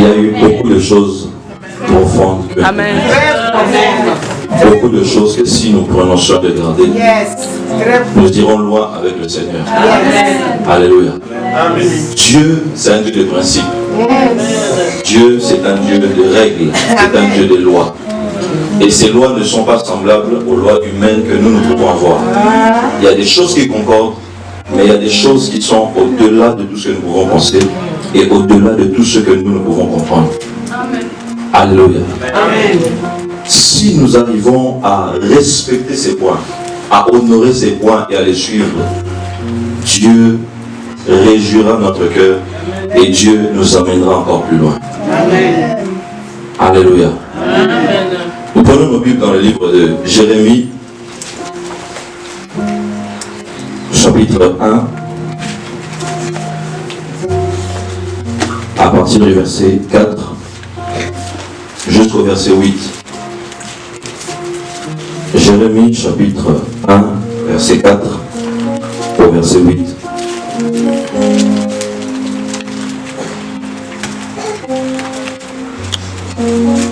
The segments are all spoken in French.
a eu beaucoup de choses profondes. Amen. Beaucoup de choses que si nous prenons soin de garder, nous irons loin avec le Seigneur. Alléluia. Dieu, c'est un Dieu de principe. Dieu, c'est un Dieu de règles. C'est un Dieu de lois. Et ces lois ne sont pas semblables aux lois humaines que nous pouvons avoir. Il y a des choses qui concordent, mais il y a des choses qui sont au-delà de tout ce que nous pouvons penser et au-delà de tout ce que nous pouvons comprendre. Alléluia. Amen. Si nous arrivons à respecter ces points, à honorer ces points et à les suivre, Dieu réjouira notre cœur et Dieu nous amènera encore plus loin. Amen. Alléluia. Amen. Nous prenons nos Bibles dans le livre de Jérémie, chapitre 1, à partir du verset 4 jusqu'au verset 8. Jérémie, chapitre 1, verset 4 au verset 8.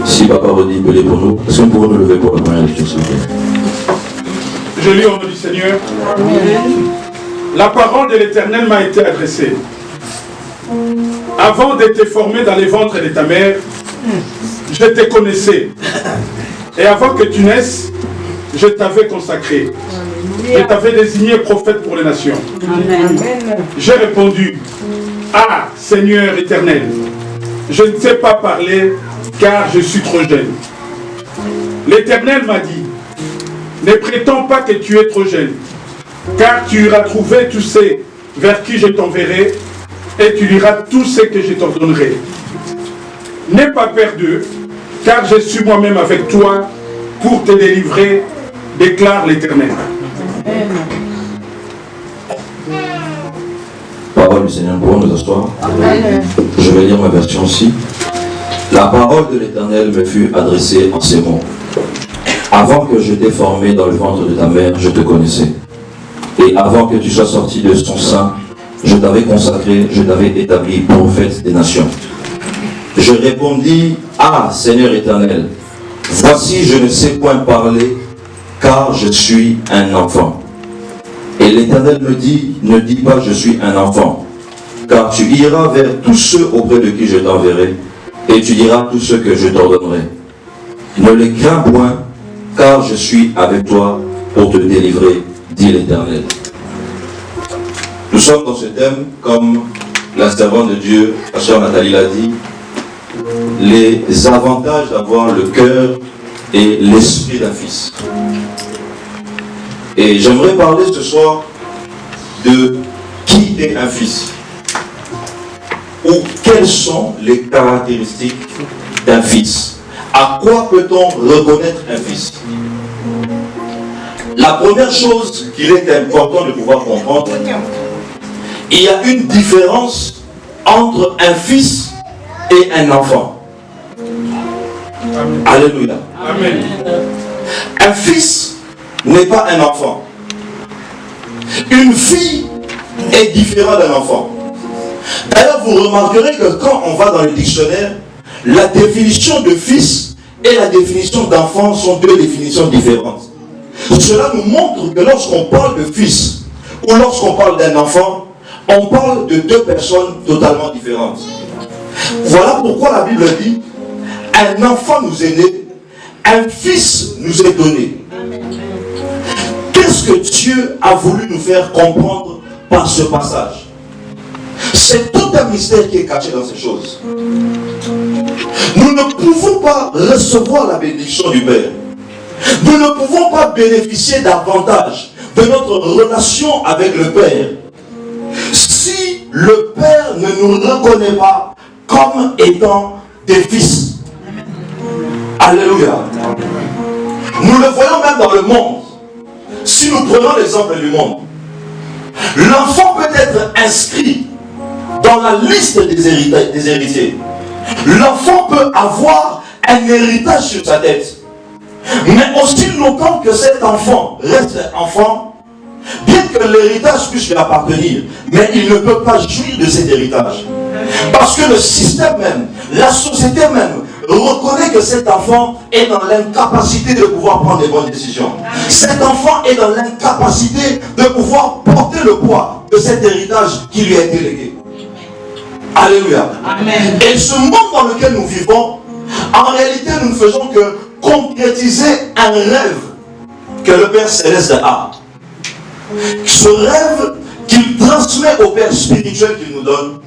Si papa redit peut pour nous, est-ce que nous pouvons nous lever pour la première lecture, s'il vous plaît? Je lis au nom du Seigneur. La parole de l'Éternel m'a été adressée. Avant d'être formé dans les ventres de ta mère, je te connaissais. Et avant que tu naisses, je t'avais consacré. Je t'avais désigné prophète pour les nations. J'ai répondu, ah, Seigneur éternel, je ne sais pas parler car je suis trop jeune. L'Éternel m'a dit, ne prétends pas que tu es trop jeune, car tu iras trouver tous ceux vers qui je t'enverrai, et tu liras tout ce que je t'ordonnerai. N'aie pas peur d'eux, car je suis moi-même avec toi pour te délivrer, déclare l'Éternel. Parole du Seigneur, pour nous asseoir. Amen. Je vais lire ma version aussi. La parole de l'Éternel me fut adressée en ces mots. Avant que je t'ai formé dans le ventre de ta mère, je te connaissais. Et avant que tu sois sorti de son sein, je t'avais consacré, je t'avais établi prophète des nations. Je répondis, ah, Seigneur éternel, voici je ne sais point parler, car je suis un enfant. Et l'Éternel me dit, ne dis pas je suis un enfant, car tu iras vers tous ceux auprès de qui je t'enverrai, et tu diras tout ce que je t'ordonnerai. Ne les crains point, car je suis avec toi pour te délivrer, dit l'Éternel. Nous sommes dans ce thème, comme la servante de Dieu, la sœur Nathalie l'a dit, les avantages d'avoir le cœur et l'esprit d'un fils. Et j'aimerais parler ce soir de qui est un fils, ou quelles sont les caractéristiques d'un fils. À quoi peut-on reconnaître un fils? La première chose qu'il est important de pouvoir comprendre, il y a une différence entre un fils et un enfant. Amen. Alléluia. Amen. Un fils n'est pas un enfant. Une fille est différente d'un enfant. D'ailleurs, vous remarquerez que quand on va dans le dictionnaire, la définition de fils et la définition d'enfant sont deux définitions différentes. Cela nous montre que lorsqu'on parle de fils ou lorsqu'on parle d'un enfant, on parle de deux personnes totalement différentes. Voilà pourquoi la Bible dit, un enfant nous est né, un fils nous est donné. Qu'est-ce que Dieu a voulu nous faire comprendre par ce passage? C'est tout un mystère qui est caché dans ces choses. Nous ne pouvons pas recevoir la bénédiction du Père. Nous ne pouvons pas bénéficier davantage de notre relation avec le Père si le Père ne nous reconnaît pas comme étant des fils. Alléluia. Nous le voyons même dans le monde. Si nous prenons l'exemple du monde, l'enfant peut être inscrit dans la liste des héritiers. L'enfant peut avoir un héritage sur sa tête. Mais aussi longtemps que cet enfant reste enfant, bien que l'héritage puisse lui appartenir, mais il ne peut pas jouir de cet héritage. Parce que le système même, la société même reconnaît que cet enfant est dans l'incapacité de pouvoir prendre des bonnes décisions. Cet enfant est dans l'incapacité de pouvoir porter le poids de cet héritage qui lui a été légué. Alléluia. Amen. Et ce monde dans lequel nous vivons, en réalité, nous ne faisons que concrétiser un rêve que le Père Céleste a. Ce rêve qu'il transmet au Père spirituel qu'il nous donne,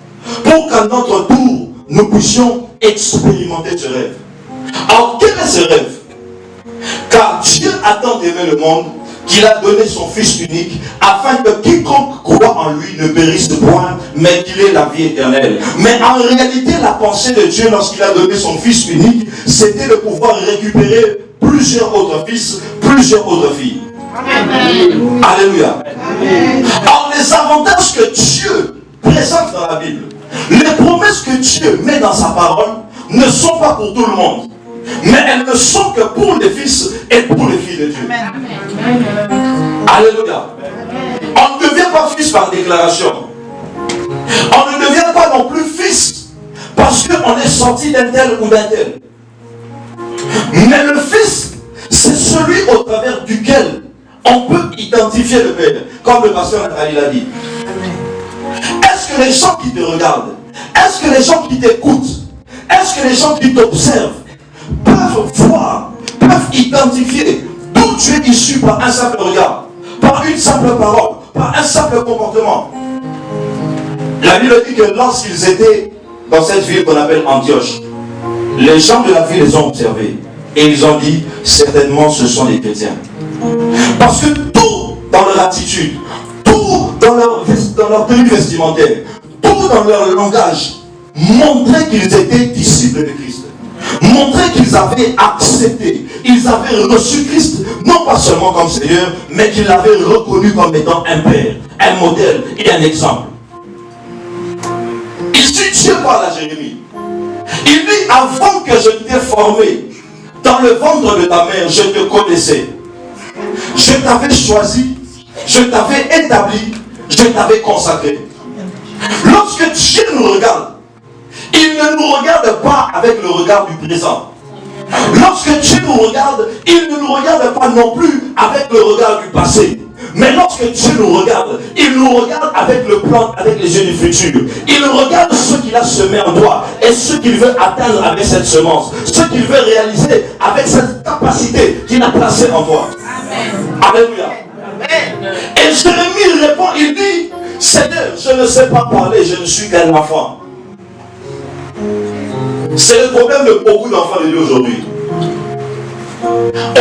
pour qu'à notre tour, nous puissions expérimenter ce rêve. Alors, quel est ce rêve? Car Dieu a tant aimé le monde qu'il a donné son Fils unique, afin que quiconque croit en lui ne périsse point, mais qu'il ait la vie éternelle. Mais en réalité, la pensée de Dieu, lorsqu'il a donné son Fils unique, c'était de pouvoir récupérer plusieurs autres fils, plusieurs autres filles. Amen. Alléluia. Amen. Alors, les avantages que Dieu présente dans la Bible, les promesses que Dieu met dans sa parole, ne sont pas pour tout le monde, mais elles ne sont que pour les fils et pour les filles de Dieu. Amen. Alléluia. On ne devient pas fils par déclaration. On ne devient pas non plus fils parce qu'on est sorti d'un tel ou d'un tel. Mais le fils, c'est celui au travers duquel on peut identifier le Père, comme le pasteur Nathalie l'a dit. Est-ce que les gens qui te regardent, est-ce que les gens qui t'écoutent, est-ce que les gens qui t'observent peuvent voir, peuvent identifier d'où tu es issu par un simple regard, par une simple parole, par un simple comportement? La Bible dit que lorsqu'ils étaient dans cette ville qu'on appelle Antioche, les gens de la ville les ont observés et ils ont dit, certainement ce sont des chrétiens. Parce que tout dans leur attitude, tout dans leur tenue vestimentaire, tout dans leur langage, montrait qu'ils étaient disciples de Christ. Montrait qu'ils avaient accepté, ils avaient reçu Christ, non pas seulement comme Seigneur, mais qu'ils l'avaient reconnu comme étant un père, un modèle et un exemple. Ici, Dieu parle à Jérémie. Il dit, avant que je t'ai formé dans le ventre de ta mère, je te connaissais. Je t'avais choisi, je t'avais établi, je t'avais consacré. Lorsque Dieu nous regarde, il ne nous regarde pas avec le regard du présent. Lorsque Dieu nous regarde, il ne nous regarde pas non plus avec le regard du passé. Mais lorsque Dieu nous regarde, il nous regarde avec le plan, avec les yeux du futur. Il regarde ce qu'il a semé en toi et ce qu'il veut atteindre avec cette semence. Ce qu'il veut réaliser avec cette capacité qu'il a placée en toi. Amen. Alléluia. Amen. Et Jérémie répond, il dit, Seigneur, je ne sais pas parler, je ne suis qu'un enfant. C'est le problème de beaucoup d'enfants de Dieu aujourd'hui.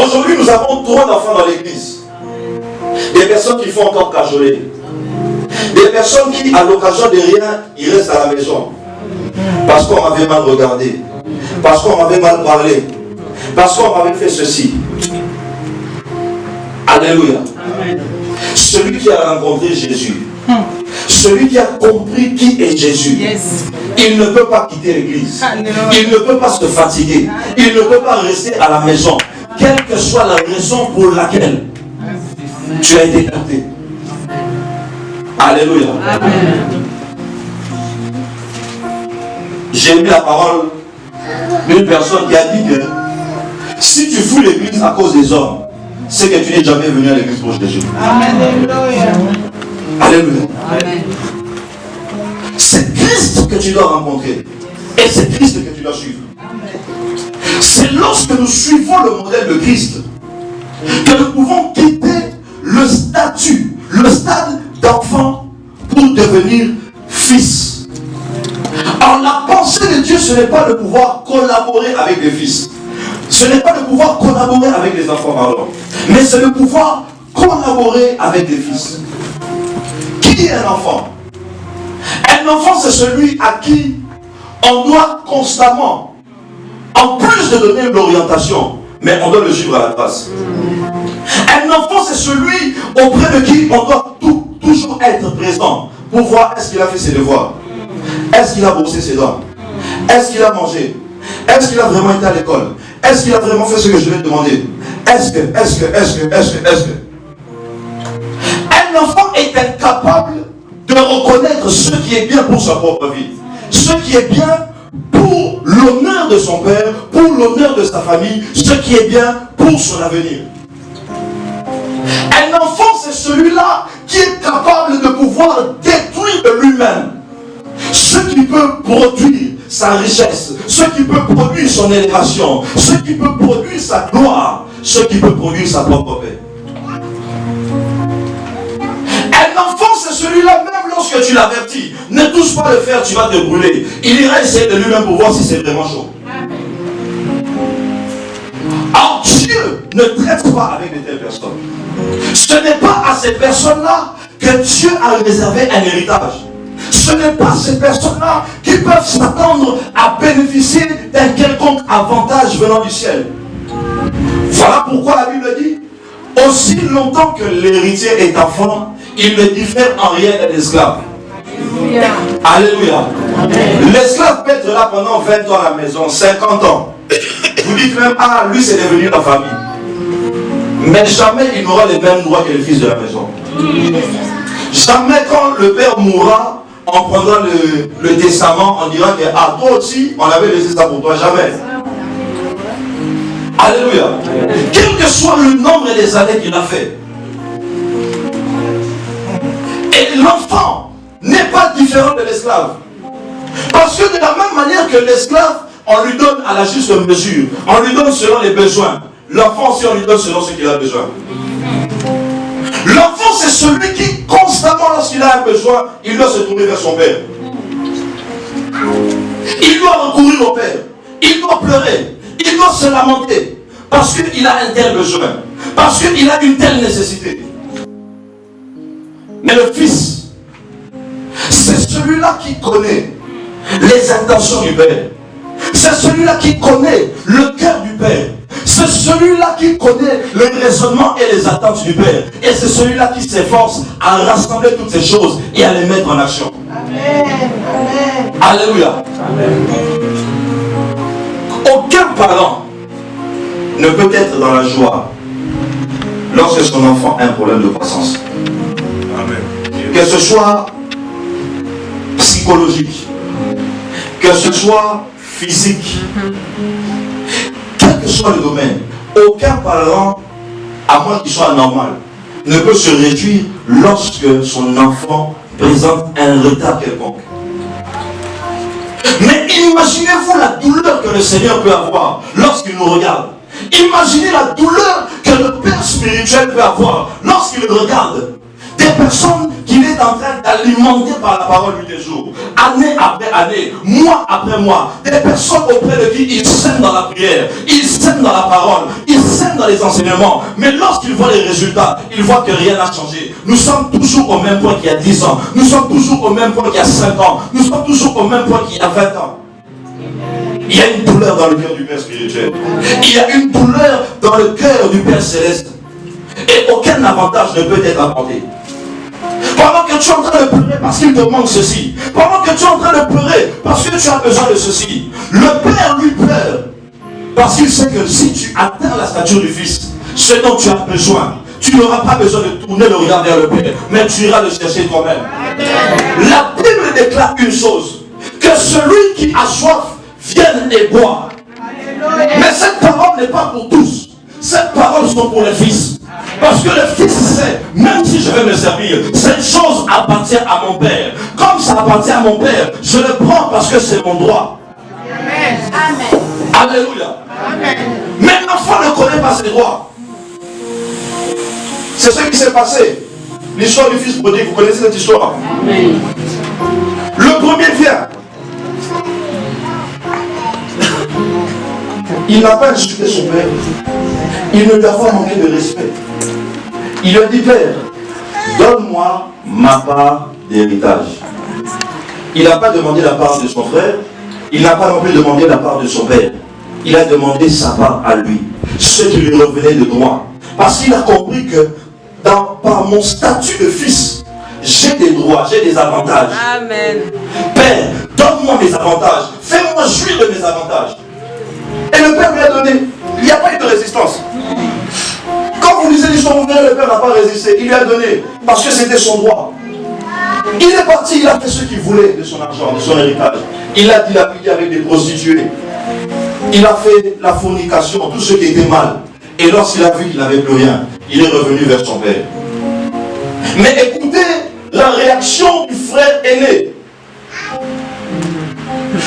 Aujourd'hui, nous avons trop d'enfants dans l'église. Des personnes qui font encore cajoler. Des personnes qui, à l'occasion de rien, ils restent à la maison. Parce qu'on m'avait mal regardé. Parce qu'on m'avait mal parlé. Parce qu'on m'avait fait ceci. Alléluia. Amen. Celui qui a rencontré Jésus, celui qui a compris qui est Jésus, il ne peut pas quitter l'église. Il ne peut pas se fatiguer. Il ne peut pas rester à la maison. Quelle que soit la raison pour laquelle tu as été capté. Alléluia. Amen. J'ai lu la parole d'une personne qui a dit que si tu fous l'église à cause des hommes, c'est que tu n'es jamais venu à l'église pour Jésus. Alléluia. Alléluia. Amen. C'est Christ que tu dois rencontrer. Et c'est Christ que tu dois suivre. C'est lorsque nous suivons le modèle de Christ que nous pouvons quitter le statut, le stade d'enfant pour devenir fils. Alors la pensée de Dieu, ce n'est pas de pouvoir collaborer avec les fils. Ce n'est pas de pouvoir collaborer avec les enfants, pardon. Mais c'est de pouvoir collaborer avec les fils. Qui est un enfant? Un enfant, c'est celui à qui on doit constamment, en plus de donner l'orientation, mais on doit le suivre à la trace. Un enfant, c'est celui auprès de qui on doit toujours être présent pour voir est-ce qu'il a fait ses devoirs, est-ce qu'il a brossé ses dents, est-ce qu'il a mangé, est-ce qu'il a vraiment été à l'école, est-ce qu'il a vraiment fait ce que je lui ai demandé, est-ce que. Un enfant est incapable de reconnaître ce qui est bien pour sa propre vie, ce qui est bien pour l'honneur de son père, pour l'honneur de sa famille, ce qui est bien pour son avenir. Un enfant, c'est celui-là qui est capable de pouvoir détruire de lui-même ce qui peut produire sa richesse, ce qui peut produire son élévation, ce qui peut produire sa gloire, ce qui peut produire sa propre paix. Un enfant, c'est celui-là, même lorsque tu l'avertis, ne touche pas le fer, tu vas te brûler. Il ira essayer de lui-même pour voir si c'est vraiment chaud. Alors Dieu ne traite pas avec de telles personnes. Ce n'est pas à ces personnes-là que Dieu a réservé un héritage. Ce n'est pas ces personnes-là qui peuvent s'attendre à bénéficier d'un quelconque avantage venant du ciel. Voilà pourquoi la Bible dit, aussi longtemps que l'héritier est enfant, il ne diffère en rien de l'esclave. Alléluia. L'esclave peut être là pendant 20 ans à la maison, 50 ans. Vous dites même, ah, lui c'est devenu la famille. Mais jamais il n'aura les mêmes droits que le fils de la maison. Jamais quand le père mourra, on prendra le testament, on dira que, ah, toi aussi, on avait laissé ça pour toi, jamais. Alléluia. Quel que soit le nombre des années qu'il a fait. Et l'enfant n'est pas différent de l'esclave. Parce que de la même manière que l'esclave, on lui donne à la juste mesure. On lui donne selon les besoins. L'enfant aussi, on lui donne selon ce qu'il a besoin. L'enfant, c'est celui qui, constamment, lorsqu'il a un besoin, il doit se tourner vers son père. Il doit recourir au père. Il doit pleurer. Il doit se lamenter. Parce qu'il a un tel besoin. Parce qu'il a une telle nécessité. Mais le fils, c'est celui-là qui connaît les intentions du père. C'est celui-là qui connaît le cœur du père. C'est celui-là qui connaît le raisonnement et les attentes du père. Et c'est celui-là qui s'efforce à rassembler toutes ces choses et à les mettre en action. Amen. Amen. Alléluia. Amen. Aucun parent ne peut être dans la joie lorsque son enfant a un problème de croissance. Amen. Que ce soit psychologique, que ce soit physique, quel que soit le domaine, aucun parent, à moins qu'il soit normal, ne peut se réjouir lorsque son enfant présente un retard quelconque. Mais imaginez-vous la douleur que le Seigneur peut avoir lorsqu'il nous regarde. Imaginez la douleur que le Père spirituel peut avoir lorsqu'il regarde des personnes qu'il est en train d'alimenter par la parole lui des jours, année après année, mois après mois, des personnes auprès de qui il sème dans la prière, il sème dans la parole, il sème dans les enseignements, mais lorsqu'il voit les résultats, il voit que rien n'a changé. Nous sommes toujours au même point qu'il y a 10 ans, nous sommes toujours au même point qu'il y a 5 ans, nous sommes toujours au même point qu'il y a 20 ans. Il y a une douleur dans le cœur du Père spirituel. Il y a une douleur dans le cœur du Père céleste. Et aucun avantage ne peut être apporté. Pendant que tu es en train de pleurer parce qu'il te manque ceci, pendant que tu es en train de pleurer parce que tu as besoin de ceci, le Père lui pleure parce qu'il sait que si tu atteins la stature du Fils, ce dont tu as besoin, tu n'auras pas besoin de tourner le regard vers le Père, mais tu iras le chercher toi-même. La Bible déclare une chose, que celui qui a soif vienne et boire. Mais cette parole n'est pas pour tous. Cette parole sont pour les fils. Parce que le fils sait, même si je vais me servir, cette chose appartient à mon père. Comme ça appartient à mon père, je le prends parce que c'est mon droit. Amen. Amen. Alléluia. Amen. Mais l'enfant ne connaît pas ses droits. C'est ce qui s'est passé. L'histoire du fils prodigue, vous connaissez cette histoire? Amen. Le premier vient. Il n'a pas insulté son père. Il ne lui a pas manqué de respect. Il lui a dit, Père, donne-moi ma part d'héritage. Il n'a pas demandé la part de son frère. Il n'a pas non plus demandé la part de son père. Il a demandé sa part à lui. Ce qui lui revenait de droit. Parce qu'il a compris que par mon statut de fils, j'ai des droits, j'ai des avantages. Amen. Père, donne-moi mes avantages. Fais-moi jouir de mes avantages. Et le Père lui a donné. Il n'y a pas eu de résistance. Quand vous lisez l'histoire, vous verrez, le Père n'a pas résisté. Il lui a donné. Parce que c'était son droit. Il est parti, il a fait ce qu'il voulait de son argent, de son héritage. Il a dilapidé avec des prostituées. Il a fait la fornication, tout ce qui était mal. Et lorsqu'il a vu qu'il n'avait plus rien, il est revenu vers son père. Mais écoutez la réaction du frère aîné.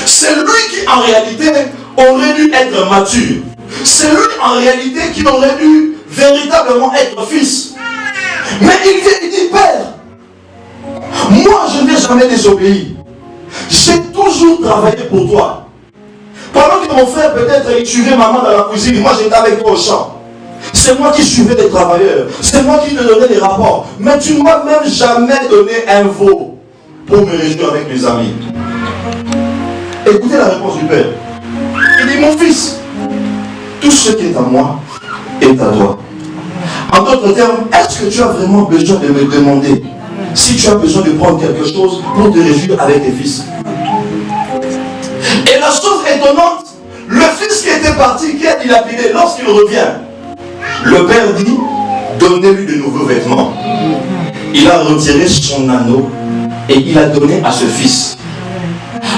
C'est lui qui en réalité aurait dû être mature. C'est lui en réalité qui aurait dû véritablement être fils. Mais il vient et dit, Père, moi je n'ai jamais désobéi. J'ai toujours travaillé pour toi. Pendant que mon frère peut-être il suivait maman dans la cuisine, moi j'étais avec toi au champ. C'est moi qui suivais les travailleurs. C'est moi qui te donnais les rapports. Mais tu ne m'as même jamais donné un veau pour me réjouir avec mes amis. Écoutez la réponse du père. Il dit, mon fils, tout ce qui est à moi est à toi. En d'autres termes, est-ce que tu as vraiment besoin de me demander si tu as besoin de prendre quelque chose pour te réjouir avec tes fils? Et la chose étonnante, le fils qui était parti, qui a dilapidé, lorsqu'il revient, le père dit, donnez-lui de nouveaux vêtements. Il a retiré son anneau et il a donné à ce fils.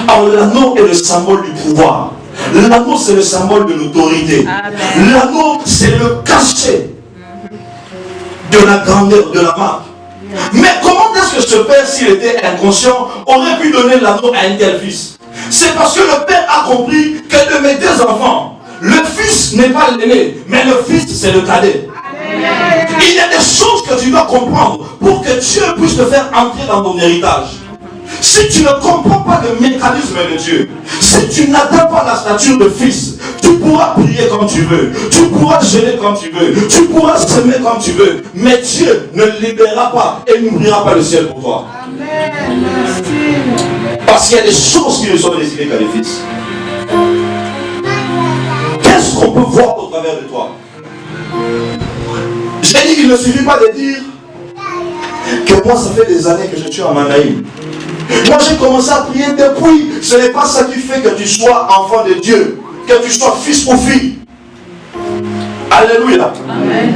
Alors l'anneau est le symbole du pouvoir. L'anneau c'est le symbole de l'autorité. L'anneau c'est le cachet de la grandeur, de la marque. Mais comment est-ce que ce père, s'il était inconscient, aurait pu donner l'anneau à un tel fils? C'est parce que le père a compris que de mes deux enfants, le fils n'est pas l'aîné, mais le fils c'est le cadet. Il y a des choses que tu dois comprendre pour que Dieu puisse te faire entrer dans ton héritage. Si tu ne comprends pas le mécanisme de Dieu, si tu n'atteins pas la stature de fils, tu pourras prier comme tu veux, tu pourras gêner comme tu veux, tu pourras s'aimer comme tu veux, mais Dieu ne libérera pas et n'ouvrira pas le ciel pour toi. Parce qu'il y a des choses qui ne sont décidées qu'à des fils. Qu'est-ce qu'on peut voir au travers de toi? J'ai dit qu'il ne suffit pas de dire que moi ça fait des années que je suis en Manaïm. Moi j'ai commencé à prier depuis. Ce n'est pas ça qui fait que tu sois enfant de Dieu, que tu sois fils ou fille. Alléluia. Amen.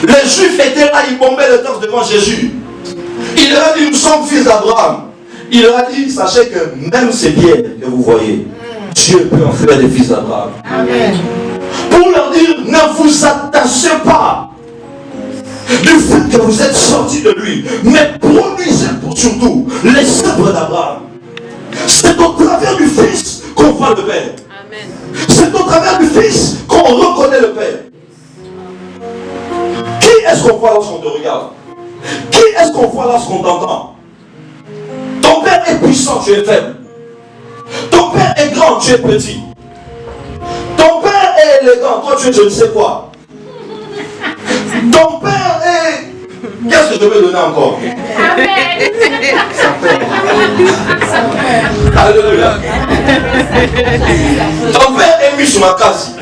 Les Juifs étaient là, ils bombaient le torse devant Jésus. Il leur a dit, nous sommes fils d'Abraham. Il leur a dit, sachez que même ces pierres que vous voyez, Dieu peut en faire des fils d'Abraham. Pour leur dire, ne vous attachez pas du fait que vous êtes sortis de lui, mais produisez pour surtout les œuvres d'Abraham. C'est au travers du Fils qu'on voit le Père. C'est au travers du Fils qu'on reconnaît le Père. Qui est-ce qu'on voit lorsqu'on te regarde? Qui est-ce qu'on voit lorsqu'on t'entend? Ton Père est puissant, tu es faible. Ton Père est grand, tu es petit. Ton Père est élégant, toi tu es je ne sais quoi. Ton Père est... Qu'est-ce que je vais donner encore? Amen. Alléluia. Ton Père est mis sur ma case.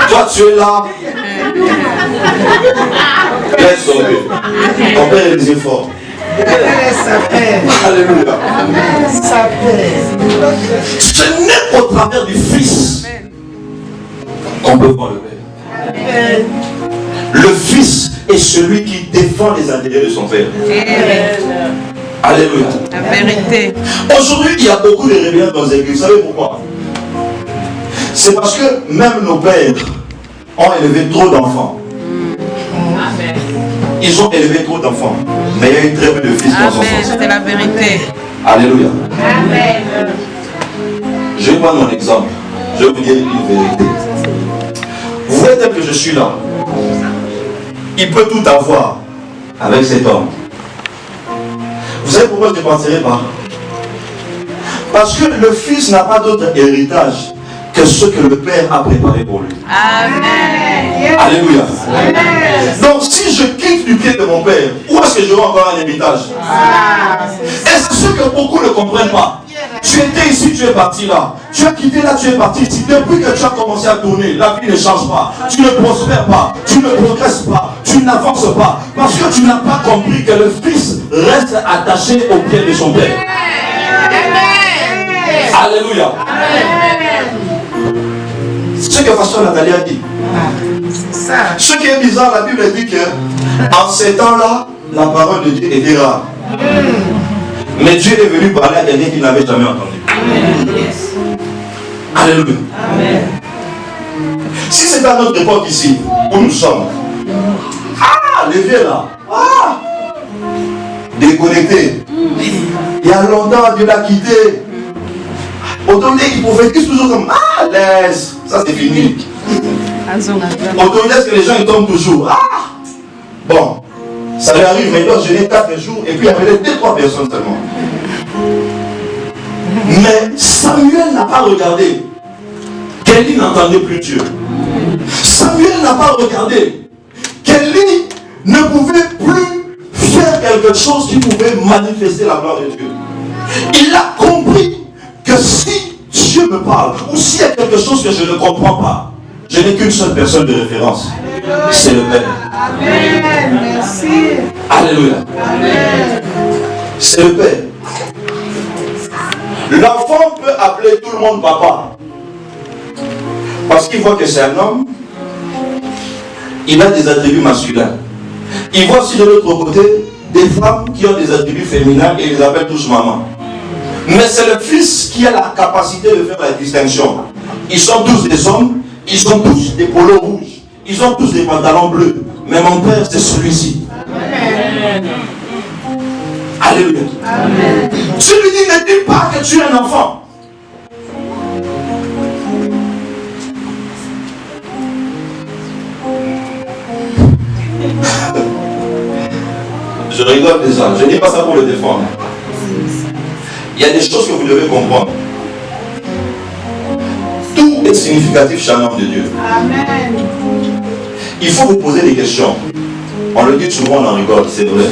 Toi tu es là. Laisse tomber. Ton Père est des efforts. Alléluia. Ce n'est qu'au travers du Fils qu'on peut voir le Père. Le Fils est celui qui défend les intérêts de son Père. Alléluia. La vérité. Aujourd'hui, il y a beaucoup de rébellions dans les églises. Vous savez pourquoi? C'est parce que même nos pères ont élevé trop d'enfants. Ils ont élevé trop d'enfants. Mais il y a eu très peu de fils dans son sens. C'est la vérité. Alléluia. Amen. Je vais prendre mon exemple. Je vais vous dire une vérité. Vous voyez tel que je suis là. Il peut tout avoir avec cet homme. Vous savez pourquoi je ne partirai pas? Parce que le fils n'a pas d'autre héritage que ce que le Père a préparé pour lui. Amen. Alléluia. Amen. Donc si je quitte du pied de mon Père, où est-ce que j'aurai encore un héritage? Et c'est ce que beaucoup ne comprennent pas. Tu étais ici, tu es parti là. Tu as quitté là, tu es parti ici. Depuis que tu as commencé à tourner, la vie ne change pas. Tu ne prospères pas. Tu ne progresses pas. Tu n'avances pas. Parce que tu n'as pas compris que le Fils reste attaché au pied de son Père. Alléluia. Ce que Pasteur Nathalie a dit. Ce qui est bizarre, la Bible dit que en ces temps-là, la parole de Dieu était rare. Mais Dieu est venu parler à quelqu'un qu'il n'avait jamais entendu. Alléluia. Si c'est à notre époque ici, où nous sommes, les vieux là, déconnectés. Il y a longtemps, Dieu l'a quitté. Autant dire qu'il prophétise toujours comme laisse, ça c'est fini. Autant dire que les gens ils tombent toujours. Bon, ça lui arrive, mais il doit jeûner 4 jours et puis il y avait 2-3 personnes seulement. Mais Samuel n'a pas regardé. Qu'Élie n'entendait plus Dieu. Samuel n'a pas regardé. Qu'Élie ne pouvait plus faire quelque chose qui pouvait manifester la gloire de Dieu. Il a compris que si Dieu me parle, ou s'il y a quelque chose que je ne comprends pas, je n'ai qu'une seule personne de référence. C'est le Père. Amen. Merci. Alléluia. Amen. C'est le Père. L'enfant peut appeler tout le monde papa. Parce qu'il voit que c'est un homme. Il a des attributs masculins. Il voit aussi de l'autre côté des femmes qui ont des attributs féminins et ils les appellent tous maman. Mais c'est le fils qui a la capacité de faire la distinction. Ils sont tous des hommes, ils ont tous des polos rouges, ils ont tous des pantalons bleus. Mais mon père, c'est celui-ci. Alléluia. Amen. Dieu lui dit, ne dis pas que tu es un enfant. Je rigole déjà, je ne dis pas ça pour le défendre. Il y a des choses que vous devez comprendre. Tout est significatif chez un homme de Dieu. Amen. Il faut vous poser des questions. On le dit souvent, on en rigole, c'est vrai.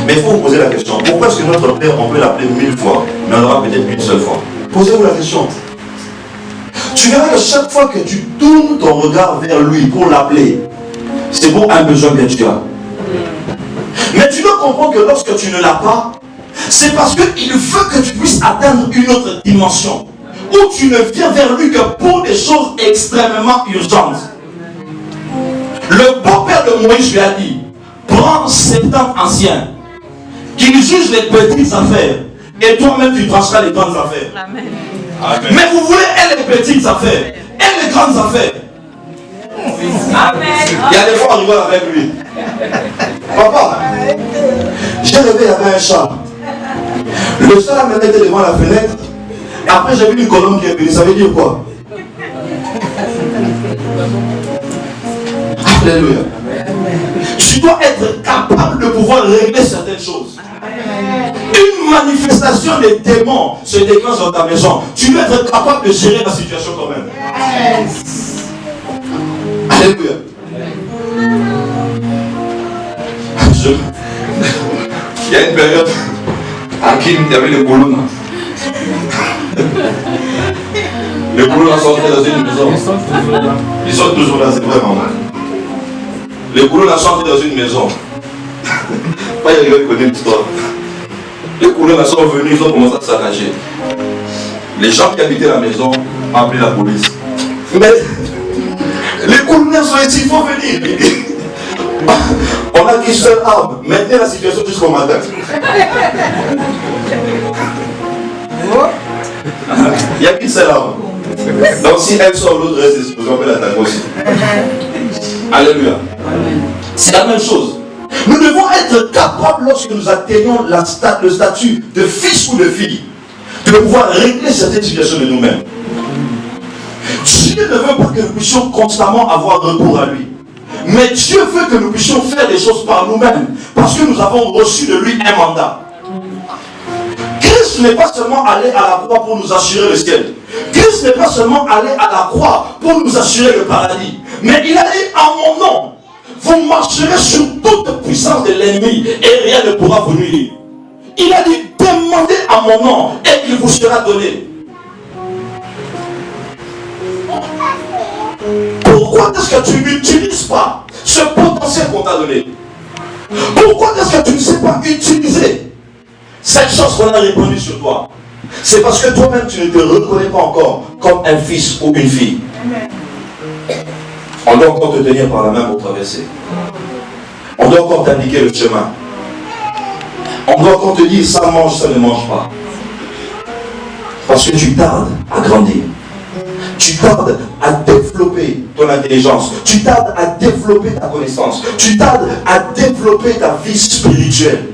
Mais il faut vous poser la question. Pourquoi est-ce que notre Père, on peut l'appeler 1000 fois, mais on aura peut-être une seule fois? Posez-vous la question. Tu verras que chaque fois que tu tournes ton regard vers lui pour l'appeler, c'est pour un besoin que tu as. Mais tu dois comprendre que lorsque tu ne l'as pas, c'est parce qu'il veut que tu puisses atteindre une autre dimension, où tu ne viens vers lui que pour des choses extrêmement urgentes. Le beau-père de Moïse lui a dit, prends 70 anciens, qui jugent les petites affaires, et toi-même tu trancheras les grandes affaires. Amen. Amen. Mais vous voulez elle les petites affaires, elle les grandes affaires. Amen. Il y a des fois on rigole avec lui. Papa, j'ai rêvé, il y avait un chat. Le chat me mettait devant la fenêtre. Après j'ai vu une colombe qui est venue. Ça veut dire quoi? Alléluia. Tu dois être capable de pouvoir régler certaines choses. Une manifestation des démons se déclenche dans ta maison. Tu dois être capable de gérer la situation quand même. Alléluia. Il y a une période à qui il y avait les boulons. Les boulons sortaient dans une maison. Ils sont toujours là, c'est vraiment. Les boulons sortaient dans une maison. Pas il y a quelqu'un qui connaît l'histoire. Les boulons sont venus, ils ont commencé à s'arranger. Les gens qui habitaient la maison ont appelé la police. Mais les colonels sont ici, il faut venir. On a qu'une seule arme. Maintenez la situation jusqu'au matin. Il n'y a qu'une seule arme. Donc si elle sort, l'autre reste exposé, on peut l'attaquer aussi. Alléluia. C'est la même chose. Nous devons être capables, lorsque nous atteignons le statut de fils ou de fille, de pouvoir régler certaines situations de nous-mêmes. Dieu ne veut pas que nous puissions constamment avoir recours à lui. Mais Dieu veut que nous puissions faire des choses par nous-mêmes, parce que nous avons reçu de lui un mandat. Christ n'est pas seulement allé à la croix pour nous assurer le ciel. Christ n'est pas seulement allé à la croix pour nous assurer le paradis. Mais il a dit, en mon nom, vous marcherez sur toute puissance de l'ennemi et rien ne pourra vous nuire. Il a dit, demandez à mon nom et il vous sera donné. Pourquoi est-ce que tu n'utilises pas ce potentiel qu'on t'a donné? Pourquoi est-ce que tu ne sais pas utiliser cette chose qu'on a répandue sur toi? C'est parce que toi-même tu ne te reconnais pas encore comme un fils ou une fille. On doit encore te tenir par la main pour traverser. On doit encore t'indiquer le chemin. On doit encore te dire, ça mange, ça ne mange pas. Parce que tu tardes à grandir. Tu tardes à développer ton intelligence. Tu tardes à développer ta connaissance. Tu tardes à développer ta vie spirituelle.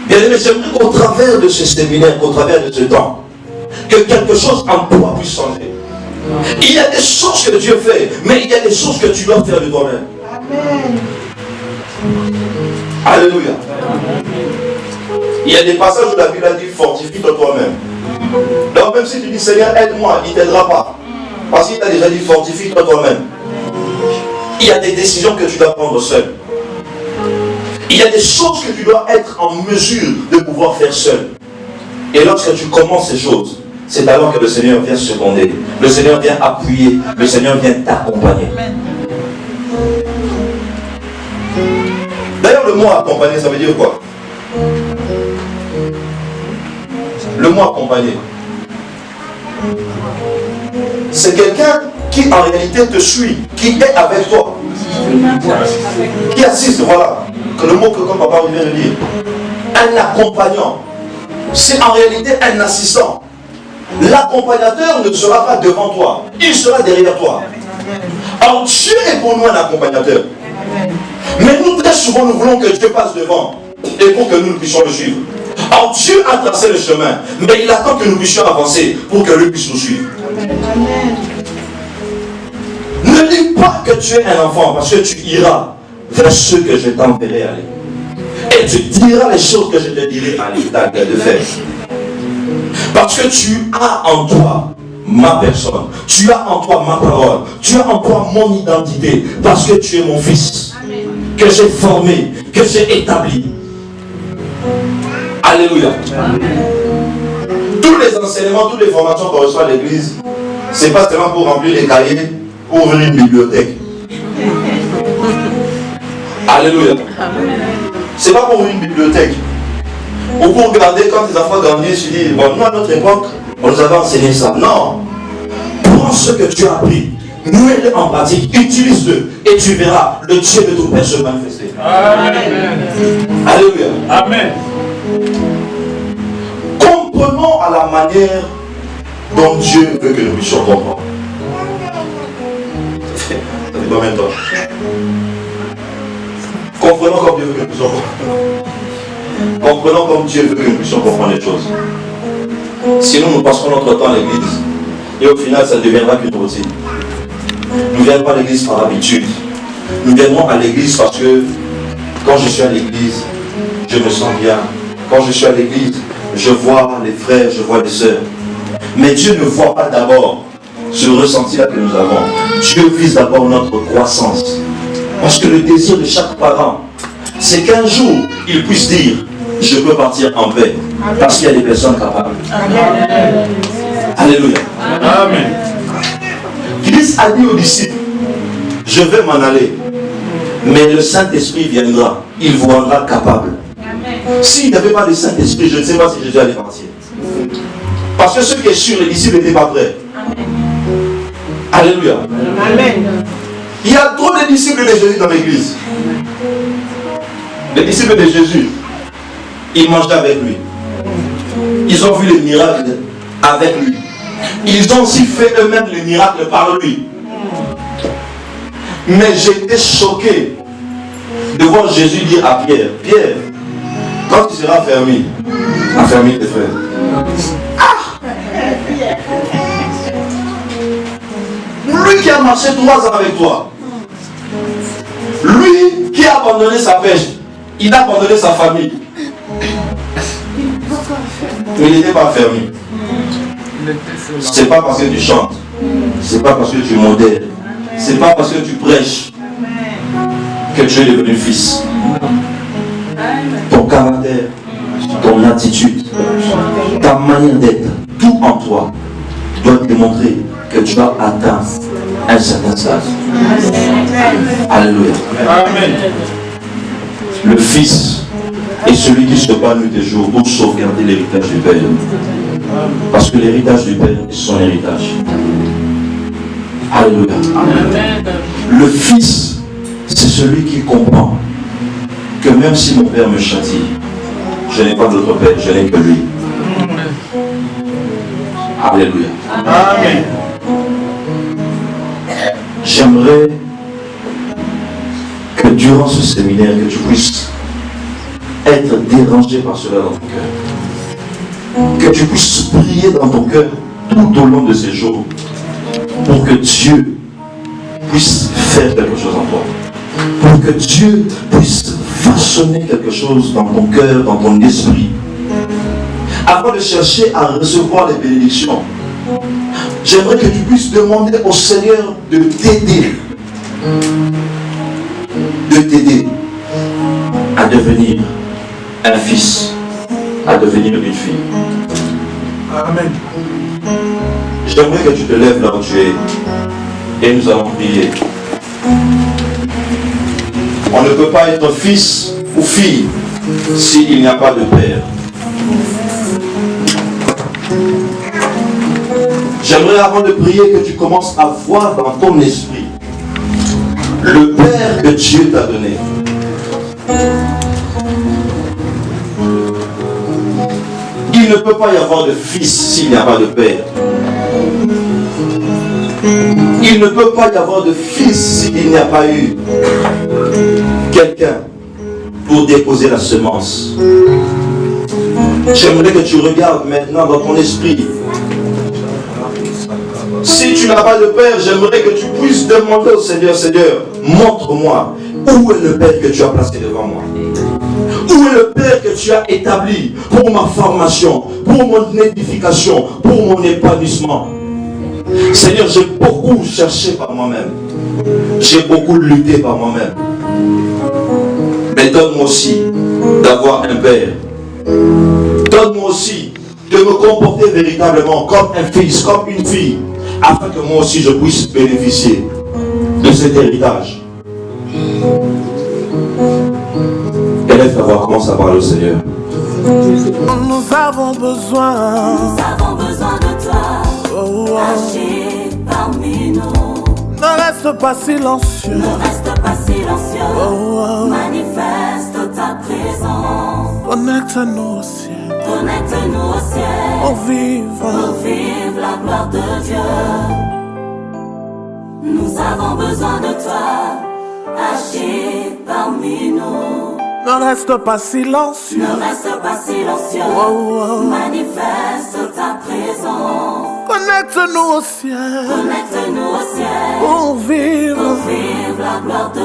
Bien aimé, j'aimerais qu'au travers de ce séminaire, qu'au travers de ce temps, que quelque chose en toi puisse changer. Il y a des choses que Dieu fait, mais il y a des choses que tu dois faire de toi-même. Amen. Alléluia. Il y a des passages où la Bible a dit fortifie-toi toi-même. Donc même si tu dis Seigneur aide-moi, il ne t'aidera pas. Parce qu'il t'a déjà dit fortifie-toi toi-même. Il y a des décisions que tu dois prendre seul. Il y a des choses que tu dois être en mesure de pouvoir faire seul. Et lorsque tu commences ces choses, c'est alors que le Seigneur vient seconder. Le Seigneur vient appuyer. Le Seigneur vient t'accompagner. D'ailleurs, le mot accompagner, ça veut dire quoi? Le mot accompagner, c'est quelqu'un qui en réalité te suit, qui est avec toi, qui assiste, voilà, que le mot que comme papa vient de dire, un accompagnant, c'est en réalité un assistant. L'accompagnateur ne sera pas devant toi, il sera derrière toi. Alors Dieu est pour nous un accompagnateur. Mais nous très souvent nous voulons que Dieu passe devant et pour que nous puissions le suivre. Alors Dieu a tracé le chemin, mais il attend que nous puissions avancer pour que lui puisse nous suivre. Amen. Ne dis pas que tu es un enfant parce que tu iras vers ceux que je t'enverrai aller. Et tu diras les choses que je te dirai aller de faire. Parce que tu as en toi ma personne. Tu as en toi ma parole. Tu as en toi mon identité. Parce que tu es mon fils. Amen. Que j'ai formé, que j'ai établi. Alléluia. Amen. Tous les enseignements, toutes les formations qu'on reçoit à l'église, c'est pas seulement pour remplir les cahiers, pour ouvrir une bibliothèque. Alléluia. C'est pas pour ouvrir une bibliothèque. Ou pour regarder quand les enfants grandissent, tu dis, bon, nous à notre époque, on nous avait enseigné ça. Non. Prends ce que tu as appris, mets-le en pratique, utilise-le, et tu verras le Dieu de ton Père se manifester. Amen. Alléluia. Amen. Comprenons à la manière dont Dieu veut que nous puissions comprendre. Ça fait combien de temps? Comprenons comme Dieu veut que nous puissions comprendre. Comprenons comme Dieu veut que nous puissions comprendre les choses. Sinon, nous passerons notre temps à l'église. Et au final, ça ne deviendra qu'une routine. Nous ne viendrons pas à l'église par habitude. Nous viendrons à l'église parce que quand je suis à l'église, je me sens bien. Quand je suis à l'église, je vois les frères, je vois les sœurs. Mais Dieu ne voit pas d'abord ce ressenti-là que nous avons. Dieu vise d'abord notre croissance. Parce que le désir de chaque parent, c'est qu'un jour, il puisse dire, je peux partir en paix. Parce qu'il y a des personnes capables. Amen. Alléluia. Amen. Christ a dit aux disciples, je vais m'en aller, mais le Saint-Esprit viendra, il vous rendra capable. S'il n'y avait pas de Saint-Esprit, je ne sais pas si Jésus allait partir. Parce que ce qui est sûr, les disciples n'étaient pas prêts. Alléluia. Amen. Il y a trop de disciples de Jésus dans l'église. Les disciples de Jésus, ils mangeaient avec lui. Ils ont vu les miracles avec lui. Ils ont aussi fait eux-mêmes les miracles par lui. Mais j'étais choqué de voir Jésus dire à Pierre, Pierre, quand tu seras fermé, affermis tes frères. Ah! Lui qui a marché 3 ans avec toi, lui qui a abandonné sa pêche, il a abandonné sa famille. Mais il n'était pas fermé. C'est pas parce que tu chantes, c'est pas parce que tu modèles, c'est pas parce que tu prêches que tu es devenu fils. Ton caractère, ton attitude, ta manière d'être, tout en toi doit démontrer que tu as atteint un certain stade. Alléluia. Amen. Le fils est celui qui se bat nuit et jour pour sauvegarder l'héritage du Père. Parce que l'héritage du Père est son héritage. Alléluia. Le Fils, c'est celui qui comprend que même si mon Père me châtie, je n'ai pas d'autre Père, je n'ai que lui. Alléluia. Amen. J'aimerais que durant ce séminaire, que tu puisses être dérangé par cela dans ton cœur. Que tu puisses prier dans ton cœur tout au long de ces jours pour que Dieu puisse faire quelque chose en toi. Pour que Dieu puisse façonner quelque chose dans ton cœur, dans ton esprit. Avant de chercher à recevoir les bénédictions, j'aimerais que tu puisses demander au Seigneur de t'aider. De t'aider à devenir un fils, à devenir une fille. Amen. J'aimerais que tu te lèves là où tu es et nous allons prier. On ne peut pas être fils ou fille s'il n'y a pas de père. J'aimerais avant de prier que tu commences à voir dans ton esprit le Père que Dieu t'a donné. Il ne peut pas y avoir de fils s'il n'y a pas de père. Il ne peut pas y avoir de fils s'il n'y a pas eu quelqu'un pour déposer la semence. J'aimerais que tu regardes maintenant dans ton esprit. Si tu n'as pas de père, j'aimerais que tu puisses demander au Seigneur, Seigneur, montre-moi où est le Père que tu as placé devant moi. Où est le Père que tu as établi pour ma formation, pour mon édification, pour mon épanouissement. Seigneur, j'ai beaucoup cherché par moi-même. J'ai beaucoup lutté par moi-même. Mais donne-moi aussi d'avoir un Père. Donne-moi aussi de me comporter véritablement comme un fils, comme une fille, afin que moi aussi je puisse bénéficier de cet héritage. Élève ta voix, commence à parler au Seigneur. Nous avons besoin de toi. Agis parmi nous. Ne reste pas silencieux. Manifeste ta présence. Connecte-nous au ciel. Pour vivre la gloire de Dieu. Nous avons besoin de toi. Agis parmi nous. Ne reste pas silencieux. Manifeste ta présence. Connecte-nous au ciel. Pour vivre la gloire de